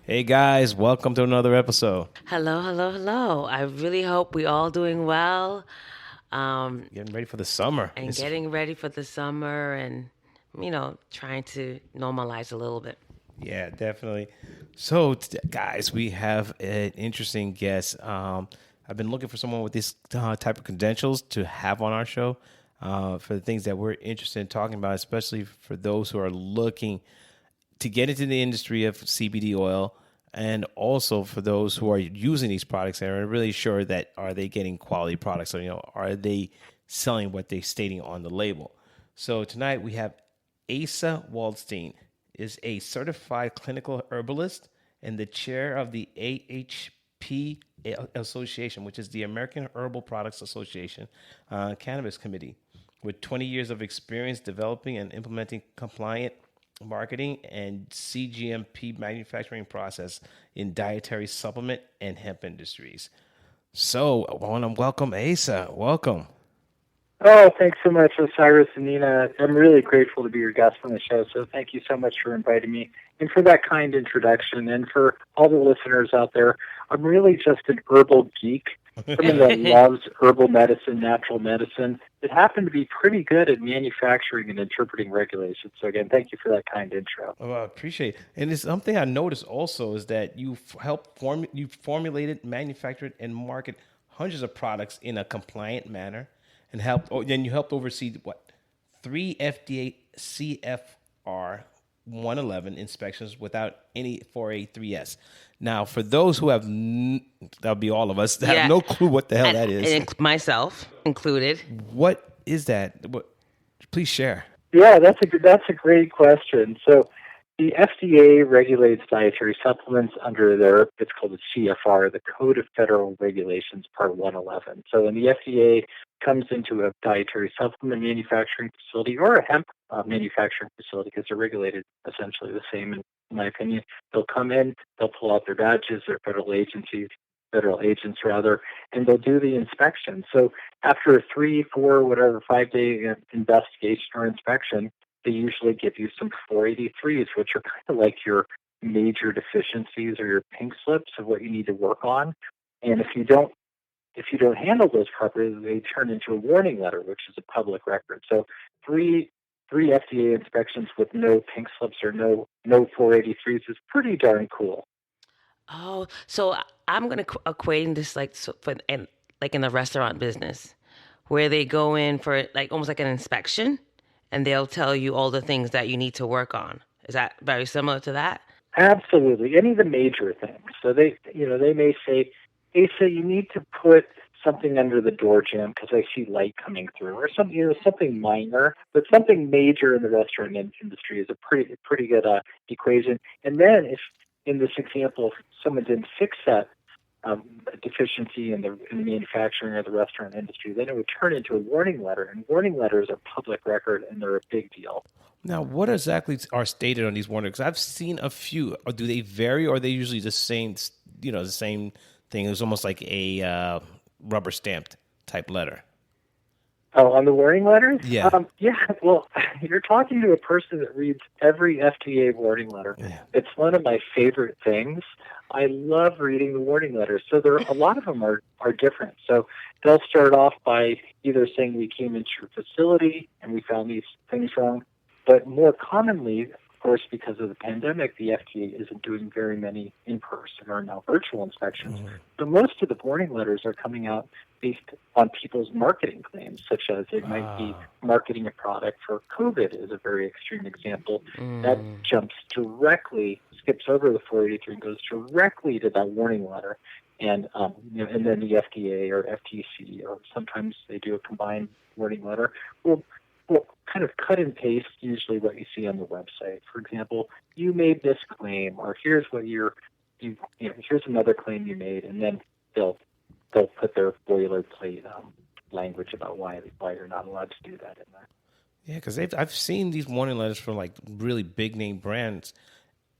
Hey guys, welcome to another episode. Hello, hello, hello. I really hope we all doing well, Getting ready for the summer. and getting ready for the summer and, trying to normalize a little bit. Yeah, definitely. So, guys, we have an interesting guest. I've been looking for someone with this type of credentials to have on our show for the things that we're interested in talking about, especially for those who are looking to get into the industry of CBD oil, and also for those who are using these products and are really sure that are they getting quality products, or are they selling what they're stating on the label. So tonight we have Asa Waldstein, is a certified clinical herbalist and the chair of the AHP Association, which is the American Herbal Products Association Cannabis Committee, with 20 years of experience developing and implementing compliant marketing and CGMP manufacturing process in dietary supplement and hemp industries. So I want to welcome Asa. Welcome. Oh, thanks so much, Osiris and Nina. I'm really grateful to be your guest on the show, so thank you so much for inviting me and for that kind introduction. And for all the listeners out there, I'm really just an herbal geek, someone that loves herbal medicine, natural medicine, that happened to be pretty good at manufacturing and interpreting regulations. So again, thank you for that kind intro. Oh, I appreciate it. And it's something I noticed also is that you formulated, manufactured, and market hundreds of products in a compliant manner, and then you helped oversee 3 FDA CFR 111 inspections without any 483S. Now, for those who have, that'll be all of us, that have no clue what the hell that is. And myself included. What is that? Please share. Yeah, that's a great question. So the FDA regulates dietary supplements under it's called the CFR, the Code of Federal Regulations, Part 111. So when the FDA comes into a dietary supplement manufacturing facility or a hemp manufacturing facility, because they're regulated essentially the same, in my opinion, they'll come in, they'll pull out their badges, their federal agents, and they'll do the inspection. So after a 3, 4, whatever, 5-day investigation or inspection, they usually give you some 483s, which are kind of like your major deficiencies or your pink slips of what you need to work on. And if you don't handle those properly, they turn into a warning letter, which is a public record. So three FDA inspections with no pink slips or no 483s is pretty darn cool. Oh, so I'm going to equating this like in the restaurant business, where they go in for like almost like an inspection, and they'll tell you all the things that you need to work on. Is that very similar to that? Absolutely. Any of the major things. So they may say, Asa, you need to put something under the door jamb because I see light coming through, or something minor, but something major in the restaurant industry is a pretty good equation. And then if in this example, if someone didn't fix that deficiency in the manufacturing or the restaurant industry, then it would turn into a warning letter. And warning letters are public record, and they're a big deal. Now, what exactly are stated on these warnings? I've seen a few. Or do they vary, or are they usually the same? The same thing. It's almost like a rubber stamped type letter. Oh, on the warning letters? Yeah. Well, you're talking to a person that reads every FDA warning letter. Yeah. It's one of my favorite things. I love reading the warning letters. So a lot of them are different. So they'll start off by either saying we came into your facility and we found these things wrong. But more commonly, of course, because of the pandemic, the FDA isn't doing very many in-person or now virtual inspections. Mm-hmm. So most of the warning letters are coming out based on people's marketing claims, such as they might be marketing a product for COVID is a very extreme example. That skips over the 483 and goes directly to that warning letter. And and then the FDA or FTC, or sometimes they do a combined warning letter, will kind of cut and paste usually what you see on the website. For example, you made this claim, or here's what here's another claim you made, and then they'll put their boilerplate language about why you're not allowed to do that in there. Yeah, because I've seen these warning letters from like really big name brands,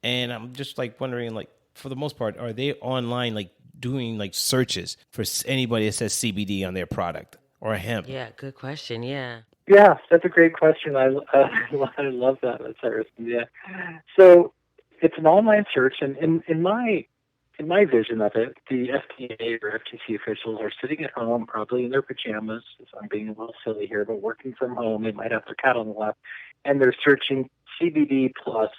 and I'm just like wondering, like, for the most part, are they online like doing like searches for anybody that says CBD on their product or hemp? Yeah, good question. Yeah. Yeah, that's a great question. I love that, Osiris. Yeah. So it's an online search, and in my vision of it, the FDA or FTC officials are sitting at home, probably in their pajamas. So I'm being a little silly here, but working from home. They might have their cat on the lap, and they're searching CBD plus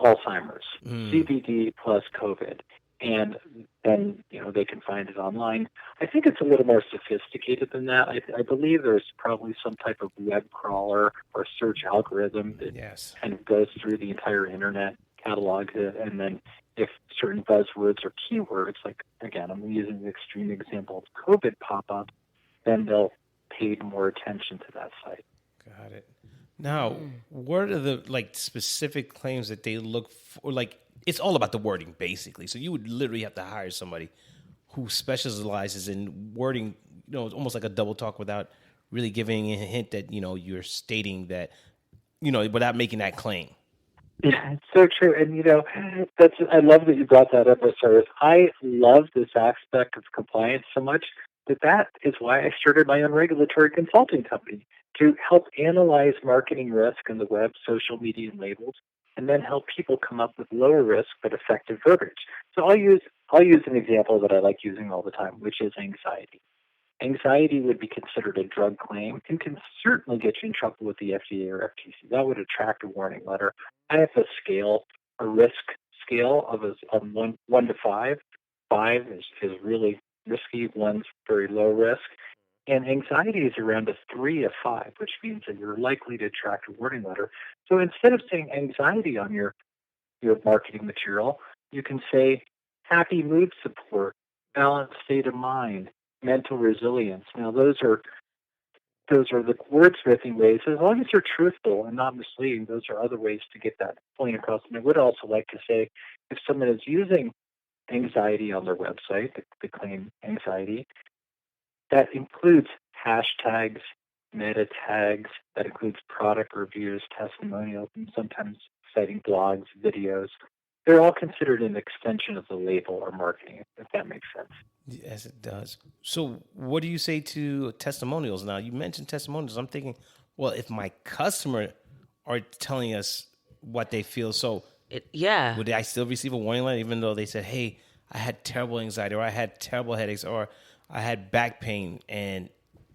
Alzheimer's, CBD plus COVID, and then they can find it online. I think it's a little more sophisticated than that. I believe there's probably some type of web crawler or search algorithm that kind of goes through the entire internet, catalogs it, and then if certain buzzwords or keywords, like, again, I'm using the extreme example of COVID pop up, then they'll pay more attention to that site. Got it. Now, what are the specific claims that they look for? It's all about the wording, basically. So you would literally have to hire somebody who specializes in wording, almost like a double talk without really giving a hint that, you're stating that, without making that claim. Yeah, it's so true. And, I love that you brought that up, Osiris. I love this aspect of compliance so much that is why I started my own regulatory consulting company, to help analyze marketing risk in the web, social media, and labels, and then help people come up with lower risk but effective verbiage. So I'll use an example that I like using all the time, which is anxiety. Anxiety would be considered a drug claim and can certainly get you in trouble with the FDA or FTC. That would attract a warning letter. I have a risk scale of 1 to 5. 5 is really risky, 1's very low risk. And anxiety is around a 3 of 5, which means that you're likely to attract a warning letter. So instead of saying anxiety on your marketing material, you can say happy mood support, balanced state of mind, mental resilience. Now, those are the wordsmithing ways. As long as you're truthful and not misleading, those are other ways to get that point across. And I would also like to say, if someone is using anxiety on their website, the claim anxiety, that includes hashtags, meta tags, that includes product reviews, testimonials, and sometimes citing blogs, videos. They're all considered an extension of the label or marketing, if that makes sense. Yes, it does. So what do you say to testimonials? Now, you mentioned testimonials. I'm thinking, well, if my customer are telling us what they feel, would I still receive a warning letter even though they said, hey, I had terrible anxiety, or I had terrible headaches, or I had back pain and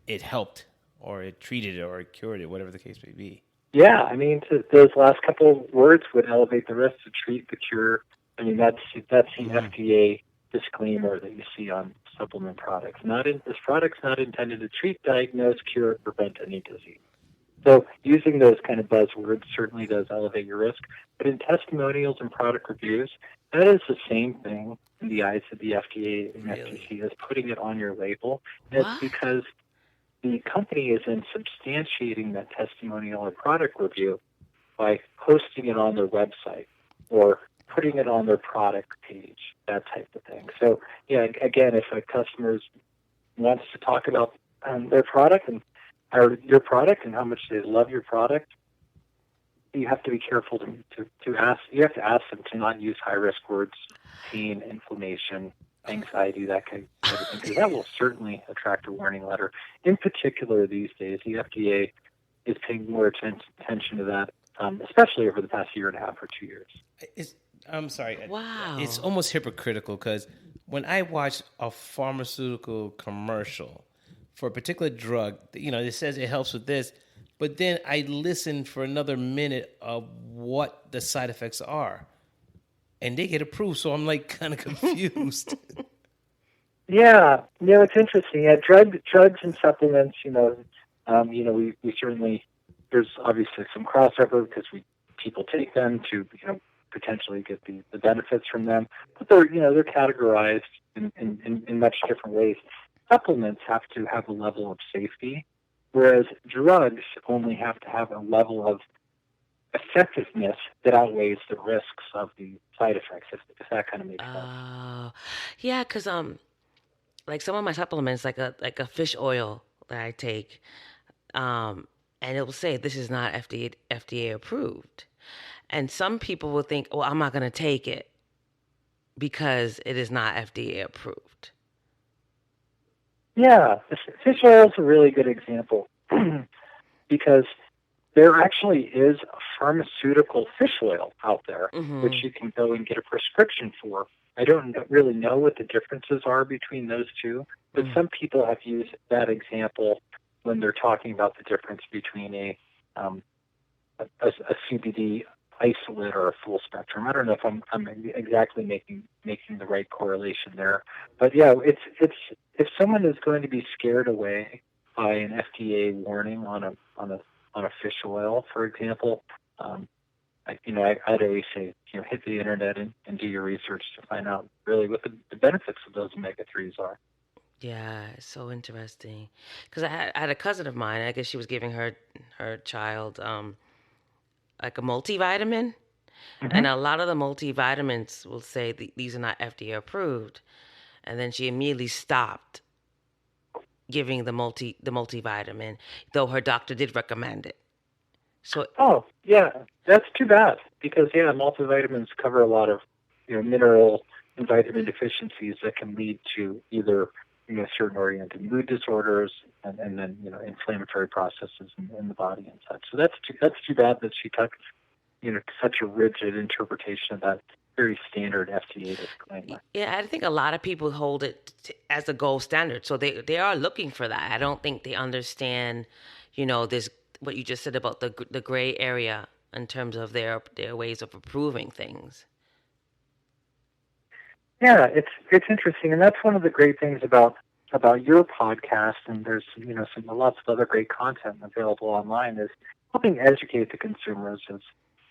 it helped, or it treated it, or it cured it, whatever the case may be? Yeah, I mean, those last couple of words would elevate the risk to treat, the cure. I mean, that's the FDA disclaimer that you see on supplement products. This product's not intended to treat, diagnose, cure, or prevent any disease. So using those kind of buzzwords certainly does elevate your risk. But in testimonials and product reviews, that is the same thing in the eyes of the FDA and FTC as putting it on your label. And it's because the company is in substantiating that testimonial or product review by posting it on their website or putting it on their product page, that type of thing. So, yeah, again, if a customer wants to talk about their product or your product and how much they love your product, you have to be careful to ask. You have to ask them to not use high risk words, pain, inflammation, anxiety, that kind of thing, because that will certainly attract a warning letter. In particular, these days, the FDA is paying more attention to that, especially over the past year and a half or 2 years. I'm sorry. Wow. It's almost hypocritical because when I watch a pharmaceutical commercial for a particular drug, it says it helps with this, but then I listen for another minute of what the side effects are, and they get approved. So I'm kind of confused. Yeah, it's interesting. Yeah, drugs and supplements. We certainly, there's obviously some crossover because people take them to potentially get the benefits from them, but they're categorized in much different ways. Supplements have to have a level of safety, whereas drugs only have to have a level of effectiveness that outweighs the risks of the side effects, if that kind of makes sense. Yeah, because like some of my supplements, like a fish oil that I take, and it will say this is not FDA approved, and some people will think, well, I'm not going to take it because it is not FDA approved. Yeah, fish oil is a really good example because there actually is a pharmaceutical fish oil out there, which you can go and get a prescription for. I don't really know what the differences are between those two, but some people have used that example when they're talking about the difference between a CBD isolate or a full spectrum. I don't know if I'm exactly making the right correlation there, but yeah, it's if someone is going to be scared away by an FDA warning on a fish oil, for example, I'd always say, hit the internet and do your research to find out really what the benefits of those omega-3s are. Yeah, it's so interesting. Because I had a cousin of mine. I guess she was giving her child like a multivitamin, and a lot of the multivitamins will say these are not FDA approved, and then she immediately stopped giving the multivitamin, though her doctor did recommend it. So yeah, that's too bad, because multivitamins cover a lot of mineral and vitamin deficiencies that can lead to either certain oriented mood disorders and then inflammatory processes in the body and such. So that's too bad that she took such a rigid interpretation of that very standard FDA disclaimer. Yeah, I think a lot of people hold it as a gold standard, so they are looking for that. I don't think they understand, this what you just said about the gray area in terms of their ways of approving things. Yeah, it's interesting, and that's one of the great things about your podcast. And there's lots of other great content available online, is helping educate the consumers. Is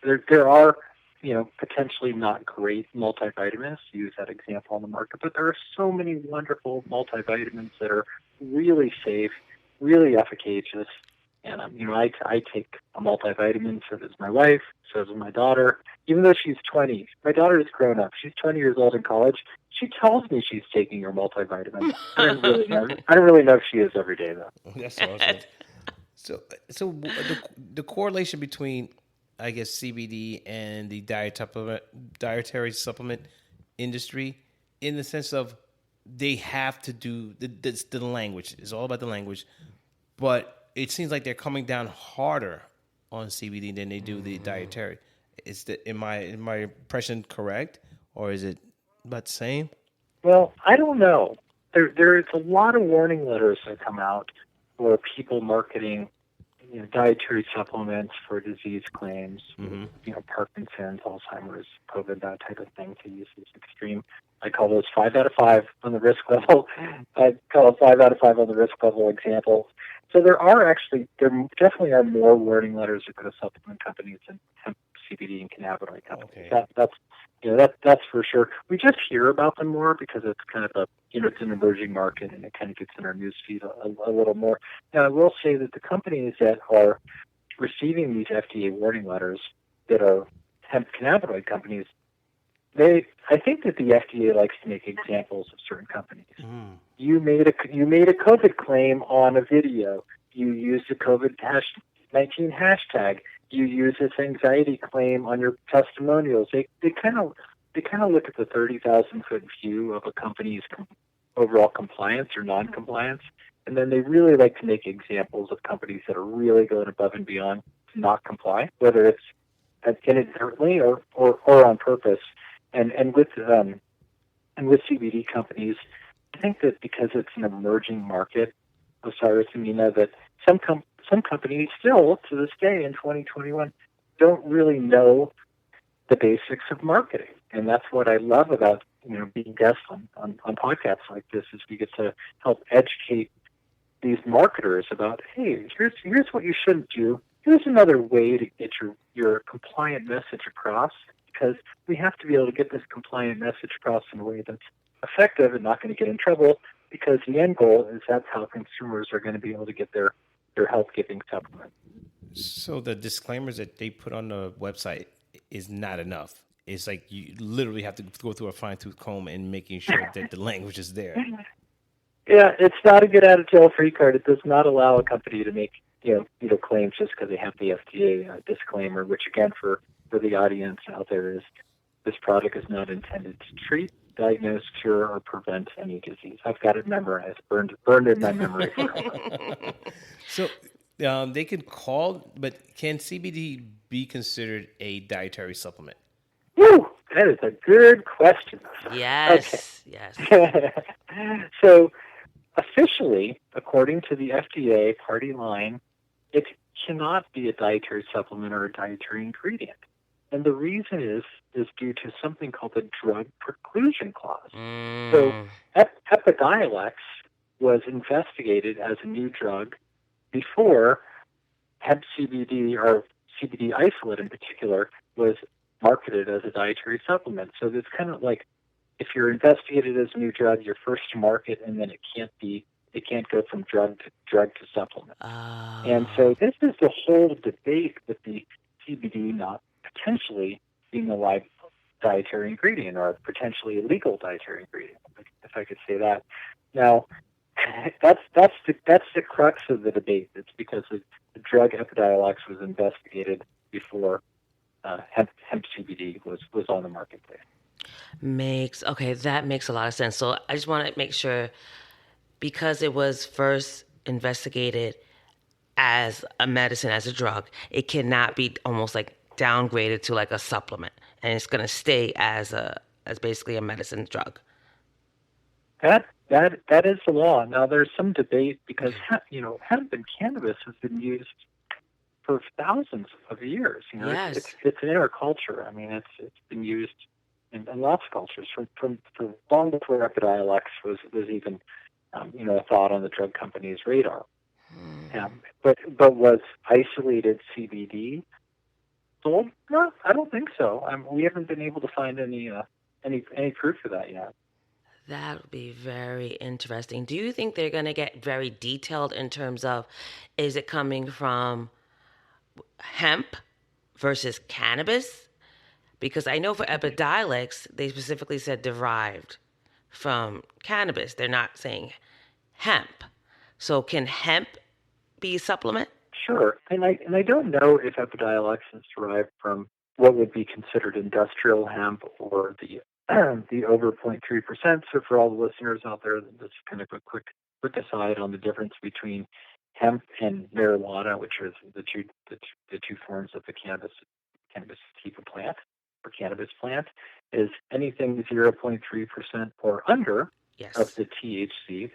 there are potentially not great multivitamins, to use that example, on the market, but there are so many wonderful multivitamins that are really safe, really efficacious. And I take a multivitamin. So does my wife. So does my daughter. Even though she's 20, my daughter is grown up. She's 20 years old in college. She tells me she's taking her multivitamin. I don't really know if she is every day, though. That's awesome. So the correlation between, I guess, CBD and the dietary supplement industry, in the sense of they have to do the language. It's all about the language, but it seems like they're coming down harder on CBD than they do the dietary. Am my impression correct, or is it about the same? Well, I don't know. There's a lot of warning letters that come out for people marketing dietary supplements for disease claims, Parkinson's, Alzheimer's, COVID, that type of thing, to use this extreme. I call those 5 out of 5 on the risk level. I call it 5 out of 5 on the risk level examples. So there definitely are more warning letters that go to supplement companies and hemp, CBD, and cannabinoid companies. Okay. That's for sure. We just hear about them more because it's kind of it's an emerging market, and it kind of gets in our newsfeed a little more. Now, I will say that the companies that are receiving these FDA warning letters that are hemp cannabinoid companies, I think that the FDA likes to make examples of certain companies. You made a COVID claim on a video. You used a COVID-19 hashtag. You use this anxiety claim on your testimonials. They kind of look at the 30,000-foot view of a company's overall compliance or non-compliance, and then they really like to make examples of companies that are really going above and beyond to not comply, whether it's inadvertently or on purpose. And with CBD companies, I think that because it's an emerging market, Osiris and Mina, that some companies still, to this day in 2021, don't really know the basics of marketing. And that's what I love about being guests on podcasts like this, is we get to help educate these marketers about, hey, here's what you shouldn't do. Here's another way to get your compliant message across, because we have to be able to get this compliant message across in a way that's effective and not going to get in trouble, because the end goal is that's how consumers are going to be able to get their health-giving supplement. So the disclaimers that they put on the website is not enough. It's like you literally have to go through a fine-tooth comb and making sure that the language is there. Yeah, it's not a get out of jail free card. It does not allow a company to make claims just because they have the FDA disclaimer, which again for the audience out there is, this product is not intended to treat, diagnose, cure, or prevent any disease. I've got it memorized, burned in my memory. So they can call, but can CBD be considered a dietary supplement? Woo, that is a good question. Okay. Yes, yes. So officially, according to the FDA party line, it cannot be a dietary supplement or a dietary ingredient. And the reason is due to something called the drug preclusion clause. So Mm, Epidiolex was investigated as a new drug before hemp CBD, or CBD isolate in particular, was marketed as a dietary supplement. So it's kind of like if you're investigated as a new drug, you're first to market, and then it can't go from drug to supplement. And so this is the whole debate with the CBD not potentially being a live dietary ingredient or potentially illegal dietary ingredient, if I could say that. Now, that's the crux of the debate. It's because the drug Epidiolex was investigated before hemp CBD was on the marketplace. that makes a lot of sense. So I just want to make sure, because it was first investigated as a medicine, as a drug, it cannot be almost like downgraded to like a supplement, and it's going to stay as basically a medicine drug. That is the law. Now there's some debate because hemp and cannabis has been used for thousands of years. Yes. It's an interculture. I mean, it's been used in lots of cultures from long before Epidiolex was even a thought on the drug company's radar. But was isolated CBD sold? No, I don't think so. We haven't been able to find any proof of that yet. That would be very interesting. Do you think they're going to get very detailed in terms of, is it coming from hemp versus cannabis? Because I know for Epidiolex, they specifically said derived from cannabis. They're not saying hemp. So can hemp be a supplement? Sure, and I don't know if Epidiolex is derived from what would be considered industrial hemp or the over 0.3%. So for all the listeners out there, this is kind of a quick aside on the difference between hemp and marijuana, which are the two forms of the cannabis sativa plant or cannabis plant, is anything 0.3% or under Yes. of the THC.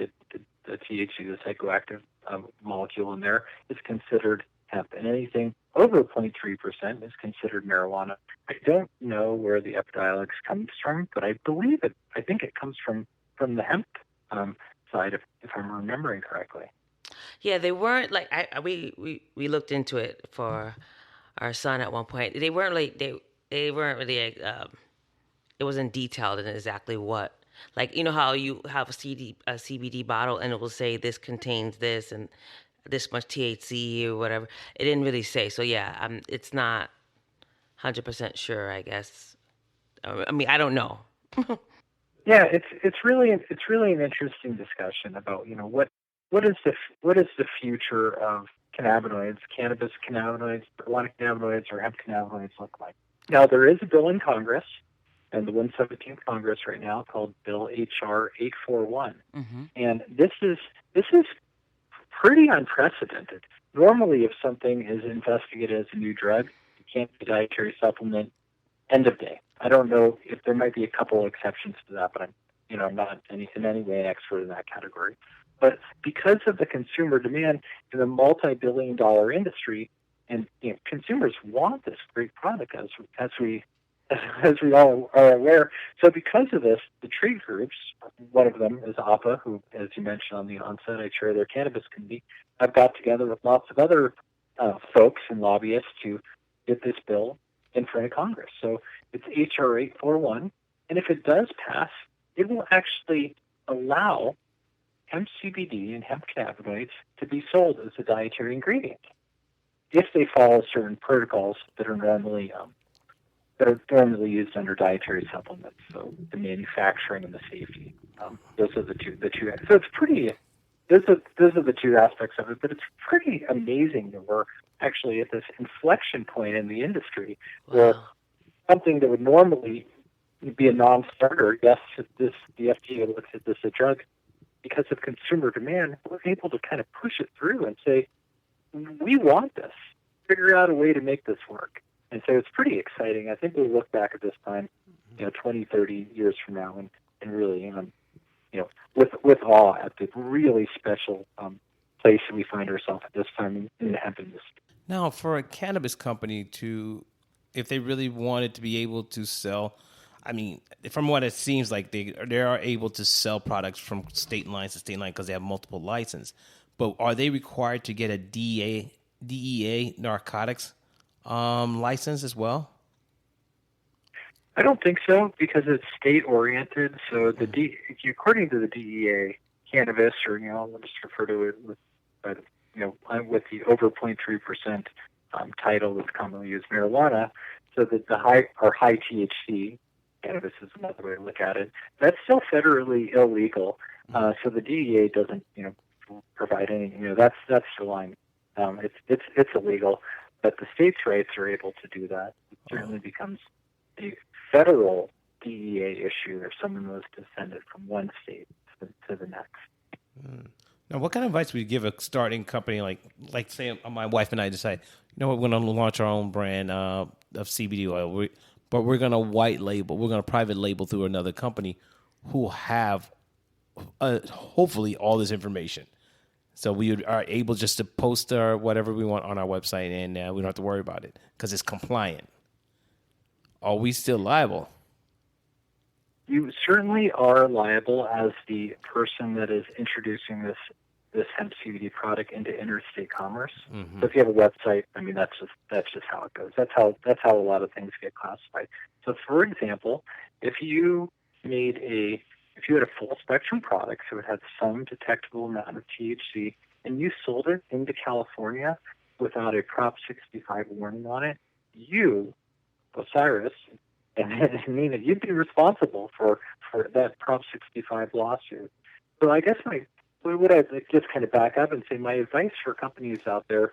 The THC, the psychoactive molecule in there, is considered hemp, and anything over 0.3% is considered marijuana. I don't know where the Epidiolex comes from, but I believe it. I think it comes from the hemp side, if I'm remembering correctly. Yeah, they weren't like we looked into it for our son at one point. They weren't like they weren't really it wasn't detailed in exactly what. Like, you know how you have a CBD bottle and it will say this contains this and this much THC or whatever. It didn't really say. So yeah, it's not 100% sure, I guess. I mean, I don't know. Yeah, it's really an interesting discussion about what is the future of cannabinoids, cannabis cannabinoids, marijuana cannabinoids, or hemp cannabinoids look like. Now there is a bill in Congress, and the 117th Congress right now, called Bill HR 841, and this is pretty unprecedented. Normally, if something is investigated as a new drug, it can't be a dietary supplement. End of day. I don't know if there might be a couple of exceptions to that, but I'm not in any way an expert in that category. But because of the consumer demand in the multi-billion-dollar industry, and consumers want this great product, as we all are aware. So because of this, the trade groups, one of them is APA, who, as you mentioned on the onset, I chair their cannabis committee. I've got together with lots of other folks and lobbyists to get this bill in front of Congress. So it's HR 841, and if it does pass, it will actually allow hemp CBD and hemp cannabinoids to be sold as a dietary ingredient if they follow certain protocols that are normally used under dietary supplements. So the manufacturing and the safety, those are the two. So it's pretty. Those are the two aspects of it. But it's pretty amazing that we're actually at this inflection point in the industry where something that would normally be a non-starter, yes, the FDA looks at this as a drug, because of consumer demand, we're able to kind of push it through and say, we want this. figure out a way to make this work. And so it's pretty exciting. I think we'll look back at this time, 20, 30 years from now, and really, with awe at the really special place that we find ourselves at this time in the hemp industry. Now, for a cannabis company if they really wanted to be able to sell, I mean, from what it seems like, they are able to sell products from state line to state line because they have multiple licenses. But are they required to get a DEA narcotics license as well? I don't think so, because it's state oriented. So according to the DEA, cannabis, or I'll just refer to it with the over 0.3% title that's commonly used, marijuana. So that the high THC, cannabis is another way to look at it. That's still federally illegal. So the DEA doesn't provide any. That's the line. It's illegal, but the states' rights are able to do that. It certainly becomes a federal DEA issue if someone was to send it from one state to the next. Now, what kind of advice would you give a starting company like say my wife and I decide, we're going to launch our own brand of CBD oil, but we're going to white label, we're going to private label through another company who have hopefully all this information. So we are able just to post our whatever we want on our website, and we don't have to worry about it because it's compliant. Are we still liable? You certainly are liable as the person that is introducing this hemp CBD product into interstate commerce. Mm-hmm. So if you have a website, I mean, that's just how it goes. That's how a lot of things get classified. So for example, if you had a full spectrum product, so it had some detectable amount of THC, and you sold it into California without a Prop 65 warning on it, you, Osiris, and Nina, you'd be responsible for that Prop 65 lawsuit. So I guess what I'd just kind of back up and say my advice for companies out there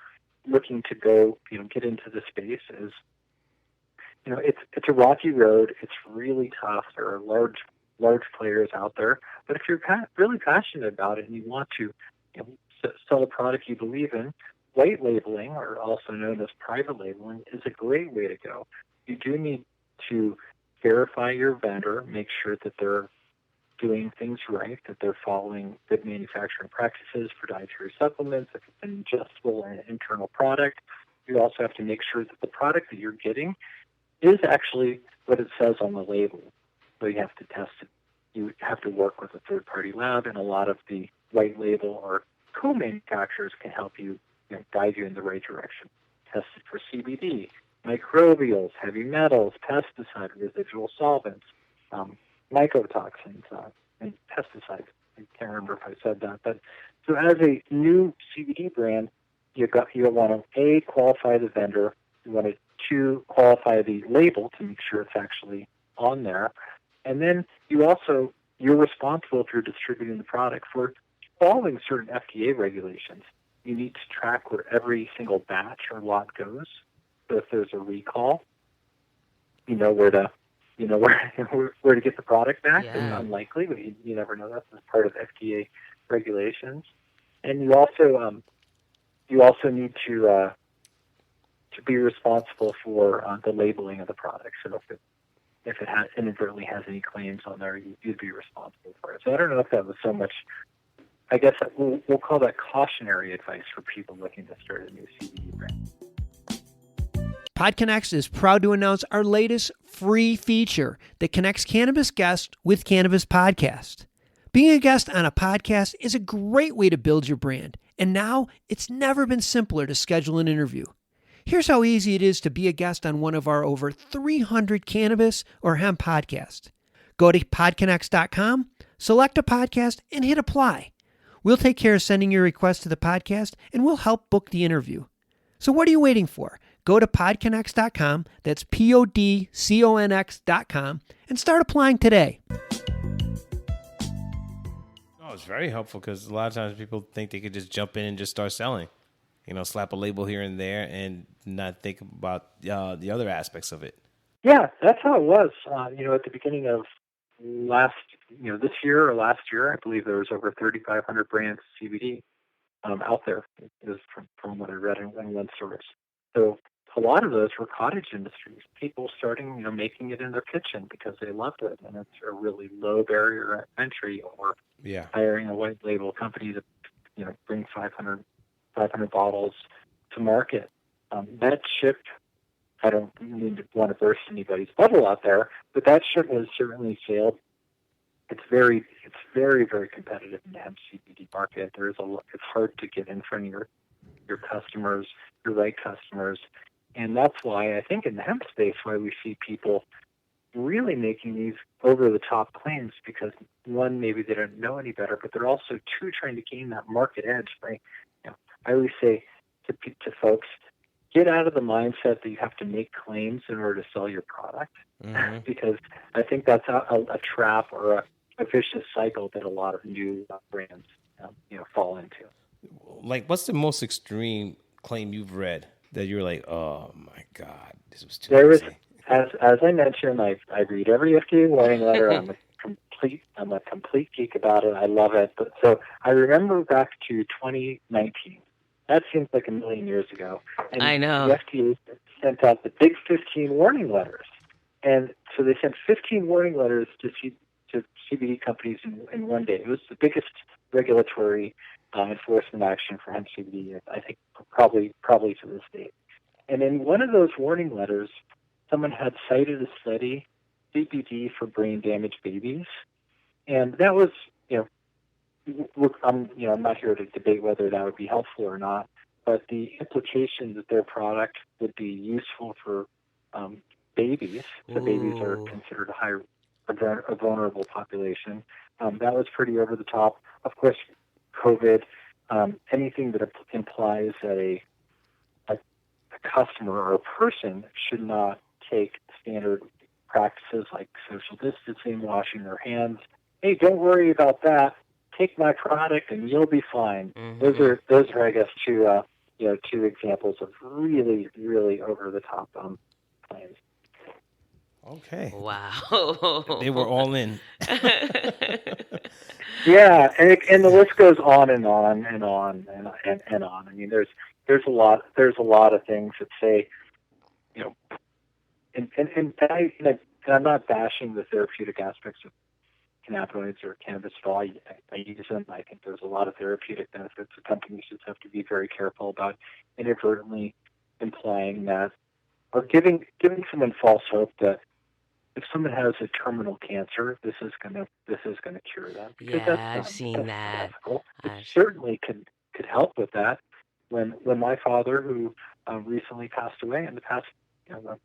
looking to go, get into the space is, it's a rocky road. It's really tough. There are large players out there. But if you're really passionate about it and you want to sell a product you believe in, white labeling, or also known as private labeling, is a great way to go. You do need to verify your vendor, make sure that they're doing things right, that they're following good manufacturing practices for dietary supplements, if it's an ingestible and internal product. You also have to make sure that the product that you're getting is actually what it says on the label. So you have to test it. You have to work with a third-party lab, and a lot of the white label or co-manufacturers can help you, guide you in the right direction. Test it for CBD, microbials, heavy metals, pesticide, residual solvents, mycotoxins, and pesticides. I can't remember if I said that. But so as a new CBD brand, you want to qualify the vendor. You want to qualify the label to make sure it's actually on there. And then you're responsible if you're distributing the product for following certain FDA regulations. You need to track where every single batch or lot goes. So if there's a recall, you know where to get the product back. Yeah. It's unlikely, but you never know. That's part of FDA regulations. And you also need to be responsible for the labeling of the product. So if it inadvertently has any claims on there, you'd be responsible for it. So I don't know if that was so much. I guess we'll call that cautionary advice for people looking to start a new CBD brand. PodConnects is proud to announce our latest free feature that connects cannabis guests with Cannabis Podcast. Being a guest on a podcast is a great way to build your brand, and now it's never been simpler to schedule an interview. Here's how easy it is to be a guest on one of our over 300 cannabis or hemp podcasts. Go to PodConnects.com, select a podcast, and hit apply. We'll take care of sending your request to the podcast, and we'll help book the interview. So what are you waiting for? Go to PodConnects.com, that's PodConnects.com, and start applying today. Oh, it's very helpful because a lot of times people think they could just jump in and just start selling. Slap a label here and there and not think about the other aspects of it. Yeah, that's how it was. At the beginning of this year or last year, I believe there was over 3,500 brands of CBD out there, is from what I read in one source. So a lot of those were cottage industries, people starting, making it in their kitchen because they loved it, and it's a really low barrier entry, or Yeah. hiring a white label company to, bring 500 bottles to market. That ship, I don't mean to want to burst anybody's bubble out there, but that ship has certainly sailed. It's very, very competitive in the hemp CBD market. It's hard to get in front of your customers, your right customers, and that's why I think in the hemp space, why we see people really making these over-the-top claims, because one, maybe they don't know any better, but they're also two, trying to gain that market edge. Right? I always say to folks, get out of the mindset that you have to make claims in order to sell your product, because I think that's a trap or a vicious cycle that a lot of new brands fall into. Like, what's the most extreme claim you've read that you're like, oh my God, this was too easy? As I mentioned, I read every FDA warning letter. I'm a complete geek about it. I love it. But so I remember back to 2019. That seems like a million years ago. And I know. The FDA sent out the big 15 warning letters. And so they sent 15 warning letters to CBD companies in one day. It was the biggest regulatory enforcement action for hemp CBD, I think, probably to this date. And in one of those warning letters, someone had cited a study, CBD for brain-damaged babies, and that was, I'm not here to debate whether that would be helpful or not, but the implication that their product would be useful for babies, so babies are considered a vulnerable population. That was pretty over the top. Of course, COVID, anything that implies that a customer or a person should not take standard practices like social distancing, washing their hands. Hey, don't worry about that. Take my product and you'll be fine. Mm-hmm. Those are, I guess, two examples of really, really over the top claims. Okay. Wow. They were all in. Yeah, and the list goes on and on and on and on. I mean, there's a lot of things that say, and I'm not bashing the therapeutic aspects of cannabinoids or cannabis at all. I use them. I think there's a lot of therapeutic benefits. The companies just have to be very careful about inadvertently implying that, or giving someone false hope that if someone has a terminal cancer, this is gonna cure them. Because Yeah, I've seen that. It certainly could help with that. When my father, who recently passed away in the past 4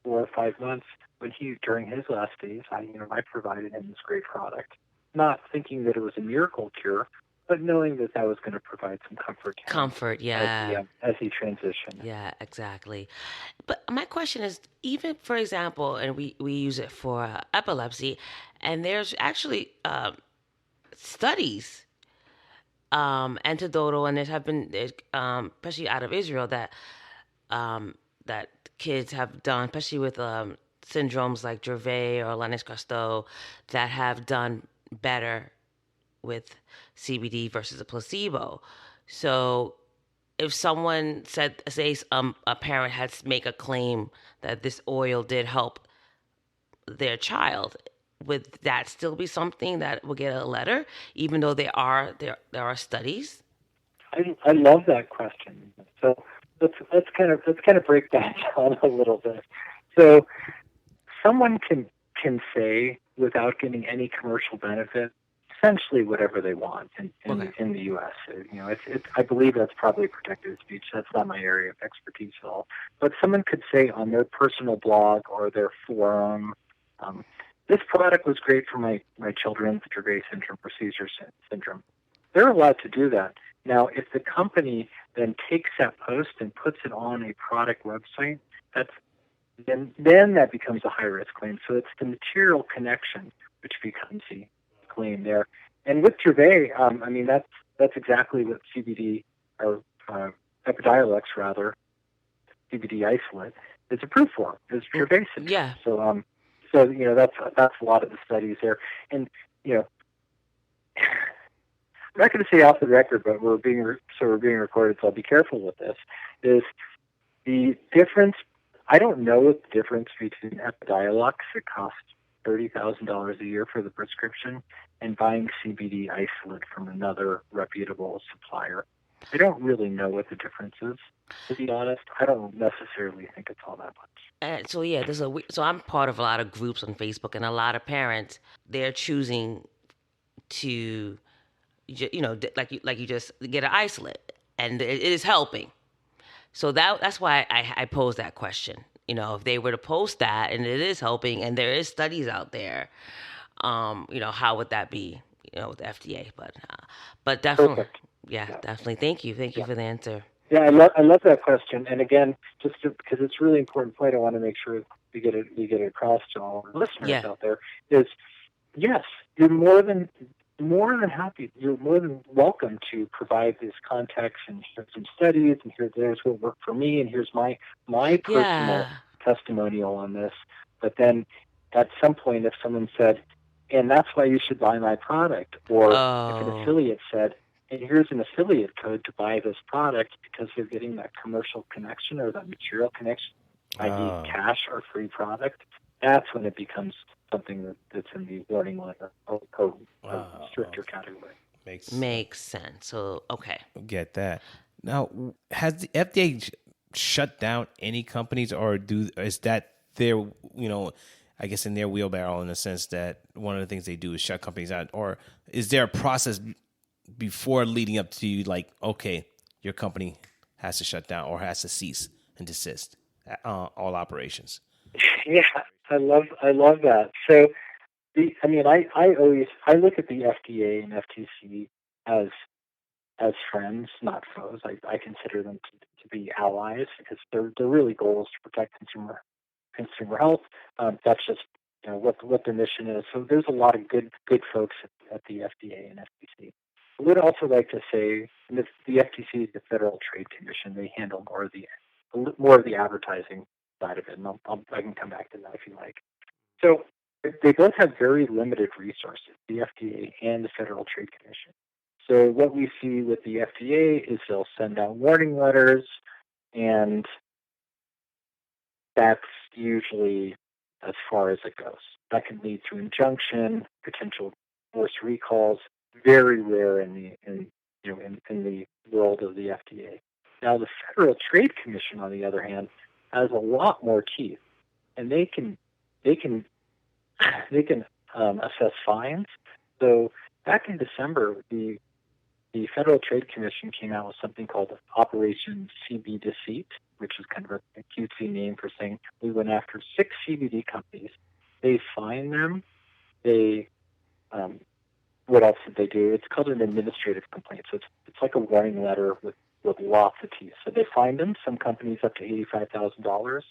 or 5 months, when during his last days, I provided him this great product, not thinking that it was a miracle cure, but knowing that was going to provide some comfort to him. Comfort, yeah. As he transitioned. Yeah, exactly. But my question is, even for example, and we use it for epilepsy, and there's actually studies, anecdotal, and there have been, especially out of Israel, that that kids have done, especially with syndromes like Dravet or Lennox-Gastaut, that have done better with CBD versus a placebo. So if someone said, say, a parent had to make a claim that this oil did help their child, would that still be something that will get a letter, even though there are studies? I love that question. So let's kind of break that down a little bit. So someone can say, without getting any commercial benefit, essentially whatever they want in the U.S. I believe that's probably protected speech. That's not my area of expertise at all. But someone could say on their personal blog or their forum, this product was great for my children's Dravet syndrome or seizure syndrome. They're allowed to do that. Now, if the company then takes that post and puts it on a product website, then that becomes a high-risk claim. So it's the material connection which becomes the claim there. And with Dravet, that's exactly what CBD or Epidiolex, rather, CBD isolate, is approved for. Is Dravet syndrome. Yeah. So that's a lot of the studies there. And I'm not going to say off the record, but we're being recorded, so I'll be careful with this. Is The difference, I don't know what the difference between Epidiolex, it costs $30,000 a year for the prescription, and buying CBD isolate from another reputable supplier. I don't really know what the difference is, to be honest. I don't necessarily think it's all that much. So yeah, so I'm part of a lot of groups on Facebook, and a lot of parents, they're choosing to, like you just get an isolate, and it is helping. So that's why I posed that question. If they were to post that and it is helping, and there is studies out there, how would that be? With the FDA, but definitely, Perfect. yeah, Yeah. definitely. Thank you for the answer. Yeah, I love that question. And again, because it's a really important point, I want to make sure we get it across to all our listeners Yeah. out there. Is yes, you're more than happy. You're more than welcome to provide this context and here's some studies and there's what worked for me and here's my personal Yeah. testimonial on this. But then at some point, if someone said, and that's why you should buy my product, or if an Oh. affiliate said, and here's an affiliate code to buy this product because they're getting that commercial connection or that material connection, i.e. cash or free product, that's when it becomes something that's in the warning letter or stricter category. Makes sense. So, okay. Get that. Now, has the FDA shut down any companies, or is that their, I guess in their wheelbarrow, in the sense that one of the things they do is shut companies out, or is there a process before leading up to you, like, okay, your company has to shut down or has to cease and desist all operations? Yeah, I love that. So, I look at the FDA and FTC as friends, not foes. I consider them to be allies because they're really goals to protect consumer health. That's just what their mission is. So there's a lot of good folks at the FDA and FTC. I would also like to say the FTC is the Federal Trade Commission. They handle more of the advertising side of it, and I can come back to that if you like. So they both have very limited resources, the FDA and the Federal Trade Commission. So what we see with the FDA is they'll send out warning letters, and that's usually as far as it goes. That can lead to injunction, potential forced recalls. Very rare in the world of the FDA. Now, the Federal Trade Commission, on the other hand, has a lot more teeth, and they can assess fines. So back in December, the Federal Trade Commission came out with something called Operation CB Deceit, which is kind of a cutesy name for saying we went after 6 CBD companies. They fined them. They what else did they do? It's called an administrative complaint. So it's like a warning letter with lots of teeth. So they fined them. Some companies up to $85,000.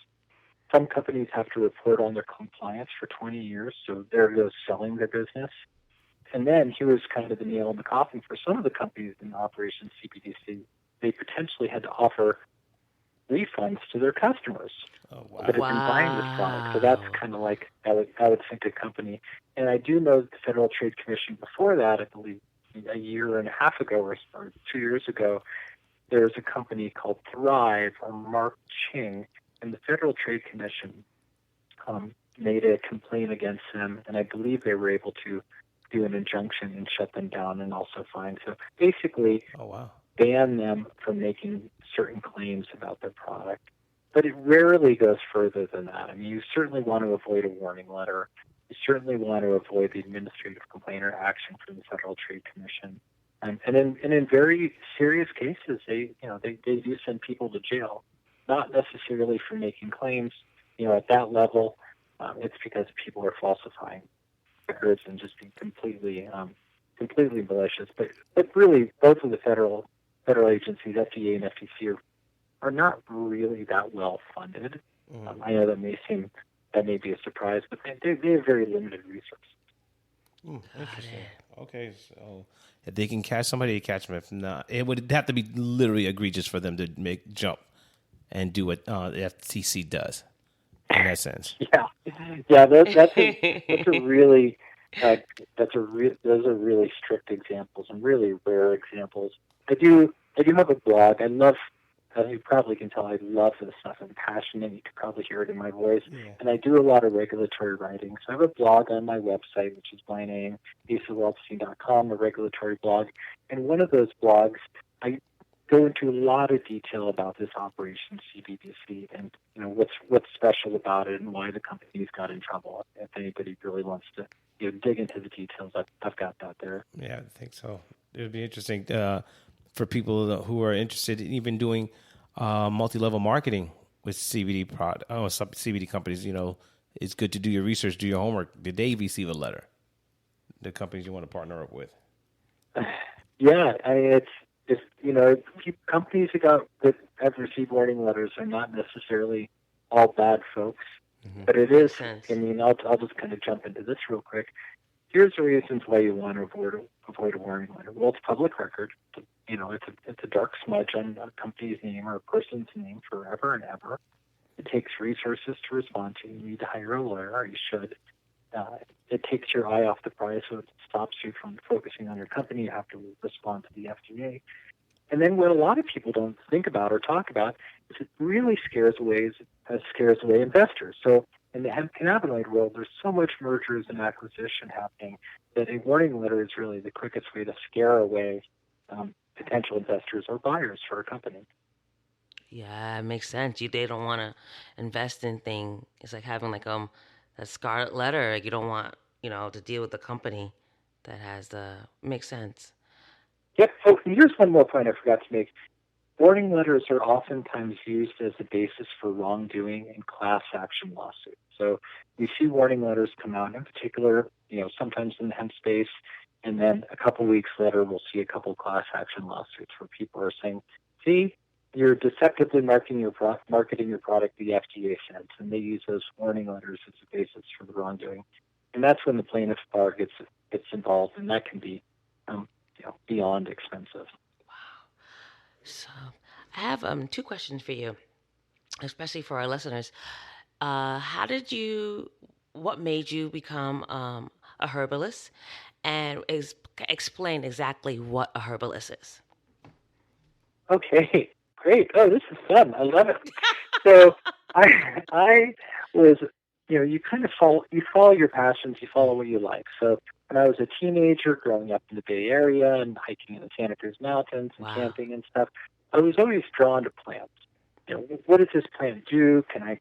Some companies have to report on their compliance for 20 years. So there goes selling their business. And then here was kind of the nail in the coffin for some of the companies in Operation CBDC. They potentially had to offer refunds to their customers that had been buying this product. So that's kind of like I would think a company. And I do know that the Federal Trade Commission before that, I believe a year and a half ago or 2 years ago, there was a company called Thrive or Mark Ching, and the Federal Trade Commission made a complaint against them, and I believe they were able to do an injunction and shut them down and also fine. So basically, ban them from making certain claims about their product. But it rarely goes further than that. I mean, you certainly want to avoid a warning letter. You certainly want to avoid the administrative complaint or action from the Federal Trade Commission. And in very serious cases, they do send people to jail, not necessarily for making claims. At that level, it's because people are falsifying records and just being completely malicious. But really, both of the federal agencies, FDA and FTC, are not really that well funded. I know that may be a surprise, but they have very limited resources. Interesting. Okay, so if they can catch somebody, they catch them. If not, it would have to be literally egregious for them to make jump and do what the FTC does. In that sense. Yeah. That's a really those are really strict examples and really rare examples. I do have a blog. I love as you probably can tell, I love this stuff. I'm passionate. You can probably hear it in my voice. Yeah. And I do a lot of regulatory writing. So I have a blog on my website, which is my name, asawaldstein.com, a regulatory blog. And one of those blogs, I go into a lot of detail about this Operation CBDC and what's special about it and why the companies got in trouble. If anybody really wants to dig into the details, I've got that there. Yeah, I think so. It would be interesting for people who are interested in even doing multi-level marketing with CBD companies. It's good to do your research, do your homework. Did they receive a letter? The companies you want to partner up with. Yeah, I mean, companies that have received warning letters are not necessarily all bad folks, but it is. I mean, I'll just kind of jump into this real quick. Here's the reasons why you want to avoid a warning letter. Well, it's public record. It's a dark smudge on a company's name or a person's name forever and ever. It takes resources to respond to. You need to hire a lawyer, or you should. It takes your eye off the prize, so it stops you from focusing on your company. You have to respond to the FDA. And then what a lot of people don't think about or talk about is it really scares away investors. So in the hemp cannabinoid world, there's so much mergers and acquisition happening that a warning letter is really the quickest way to scare away potential investors or buyers for a company. Yeah, it makes sense. They don't want to invest in things. It's like having like a scarlet letter. Like you don't want to deal with the company that has makes sense. Yep. Oh, and here's one more point I forgot to make. Warning letters are oftentimes used as a basis for wrongdoing in class action lawsuits. So we see warning letters come out, in particular, sometimes in the hemp space, and then a couple weeks later, we'll see a couple class action lawsuits where people are saying, see, you're deceptively marketing your product the FDA says, and they use those warning letters as a basis for the wrongdoing. And that's when the plaintiff bar gets involved, and that can be beyond expensive. So I have 2 questions for you, especially for our listeners. What made you become a herbalist? And explain exactly what a herbalist is. Okay, great. Oh, this is fun. I love it. So I was, you kind of follow your passions, you follow what you like. So when I was a teenager growing up in the Bay Area and hiking in the Santa Cruz Mountains and camping and stuff, I was always drawn to plants. What does this plant do? Can I,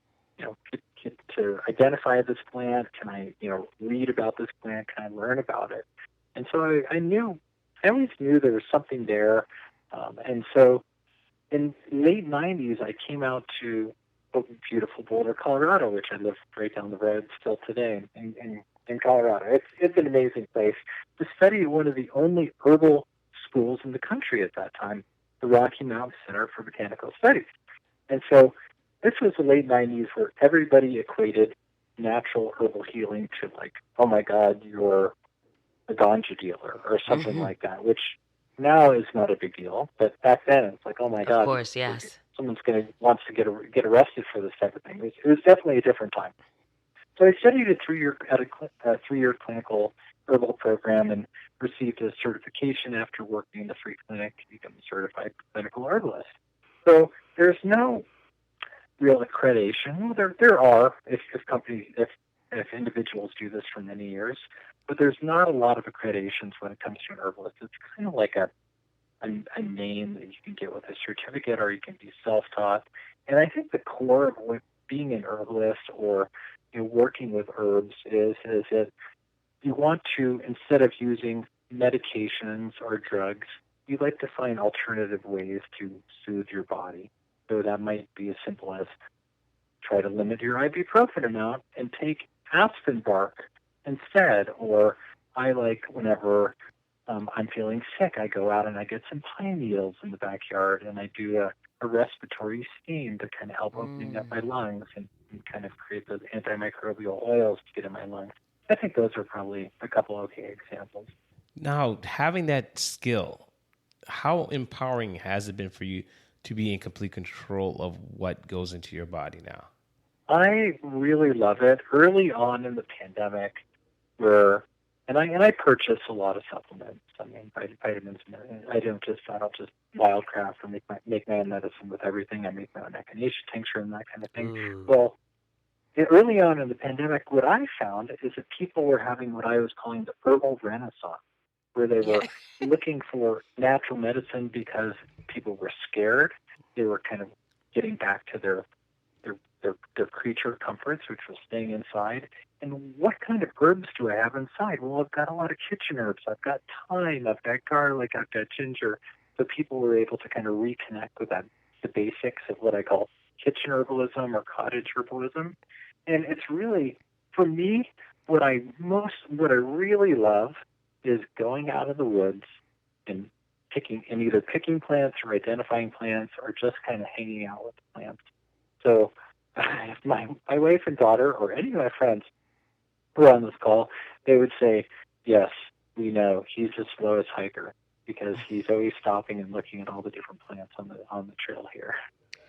get to identify this plant? Can I, read about this plant? Can I learn about it? And so I always knew there was something there. And so in the late 90s, I came out to beautiful Boulder, Colorado, which I live right down the road still today in Colorado. It's an amazing place to study at one of the only herbal schools in the country at that time, the Rocky Mountain Center for Botanical Studies. And so this was the late 90s where everybody equated natural herbal healing to like, oh my God, you're a ganja dealer or something like that, which now is not a big deal. But back then it's like, oh my God. Of course, yes. Someone's wants to get arrested for this type of thing. It was definitely a different time. So I studied a 3-year clinical herbal program and received a certification after working in the free clinic to become a certified clinical herbalist. So there's no real accreditation. There are if individuals do this for many years, but there's not a lot of accreditations when it comes to an herbalist. It's kind of like a name that you can get with a certificate, or you can be self-taught. And I think the core of being an herbalist or working with herbs is that you want to, instead of using medications or drugs, you like to find alternative ways to soothe your body. So that might be as simple as try to limit your ibuprofen amount and take aspen bark instead. Or I like whenever I'm feeling sick, I go out and I get some pine needles in the backyard and I do a respiratory steam to kind of help opening up my lungs and kind of create those antimicrobial oils to get in my lungs. I think those are probably a couple okay examples. Now, having that skill, how empowering has it been for you to be in complete control of what goes into your body now? I really love it. Early on in the pandemic, where I purchase a lot of supplements. I mean, vitamins. I don't just wildcraft or make my own medicine with everything. I make my own echinacea tincture and that kind of thing. Ooh. Well, early on in the pandemic, what I found is that people were having what I was calling the herbal renaissance, where they were looking for natural medicine because people were scared. They were kind of getting back to their creature comforts, which was staying inside. And what kind of herbs do I have inside? Well, I've got a lot of kitchen herbs. I've got thyme, I've got garlic, I've got ginger. So people were able to kind of reconnect with the basics of what I call kitchen herbalism or cottage herbalism. And it's really, for me, what I really love is going out of the woods and either picking plants or identifying plants or just kind of hanging out with the plants. So my wife and daughter, or any of my friends who are on this call, they would say, yes, we know he's the slowest hiker because he's always stopping and looking at all the different plants on the trail here.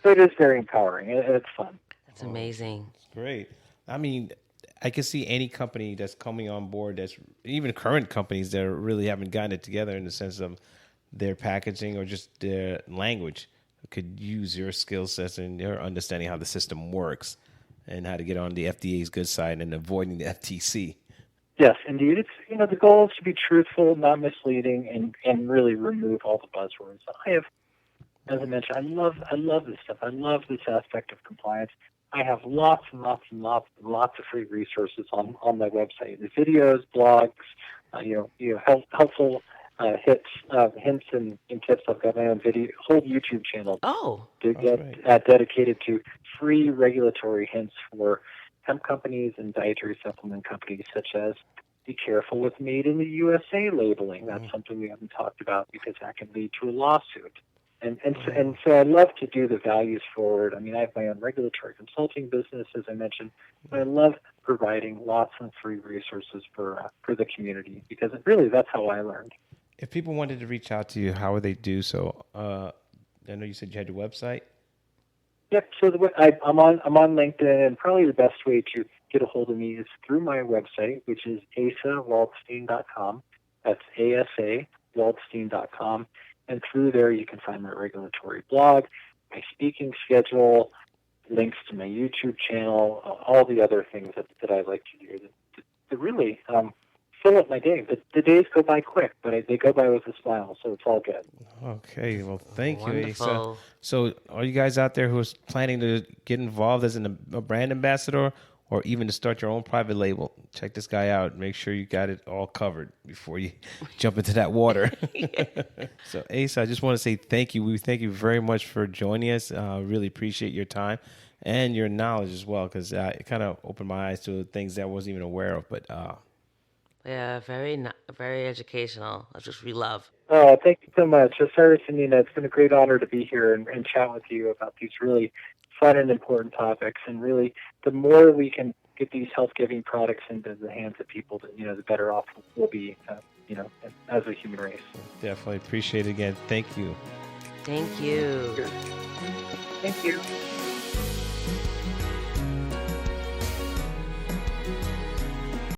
So it is very empowering, and it's fun. That's amazing. Great. I mean, I can see any company that's coming on board, that's even current companies that really haven't gotten it together in the sense of their packaging or just their language, could use your skill sets and your understanding how the system works and how to get on the FDA's good side and avoiding the FTC. Yes, indeed. It's the goal is to be truthful, not misleading, and really remove all the buzzwords. I have, as I mentioned, I love this stuff. I love this aspect of compliance. I have lots and lots and lots and lots of free resources on my website. The videos, blogs, helpful hints and tips. I've got my own whole YouTube channel dedicated to free regulatory hints for hemp companies and dietary supplement companies, such as be careful with made in the USA labeling. That's something we haven't talked about because that can lead to a lawsuit. And so I love to do the values forward. I mean, I have my own regulatory consulting business, as I mentioned, but I love providing lots of free resources for the community because that's how I learned. If people wanted to reach out to you, how would they do so? I know you said you had your website. Yep. So I'm on LinkedIn, and probably the best way to get a hold of me is through my website, which is asawaldstein.com. That's ASAWaldstein.com. And through there, you can find my regulatory blog, my speaking schedule, links to my YouTube channel, all the other things that I like to do to really fill up my day. The days go by quick, but they go by with a smile, so it's all good. Okay, well, thank you, Asa. Wonderful. So are you guys out there who is planning to get involved as a brand ambassador or even to start your own private label? Check this guy out. Make sure you got it all covered before you jump into that water. So, Asa, I just want to say thank you. We thank you very much for joining us. Really appreciate your time and your knowledge as well, because it kind of opened my eyes to things that I wasn't even aware of. But Yeah, very educational. That's what we love. Oh, thank you so much. Osiris and Nina, it's been a great honor to be here and chat with you about these really fun and important topics. And really, the more we can get these health-giving products into the hands of people, the better off we'll be, as a human race. definitely appreciate it again. Thank you. Thank you. Thank you.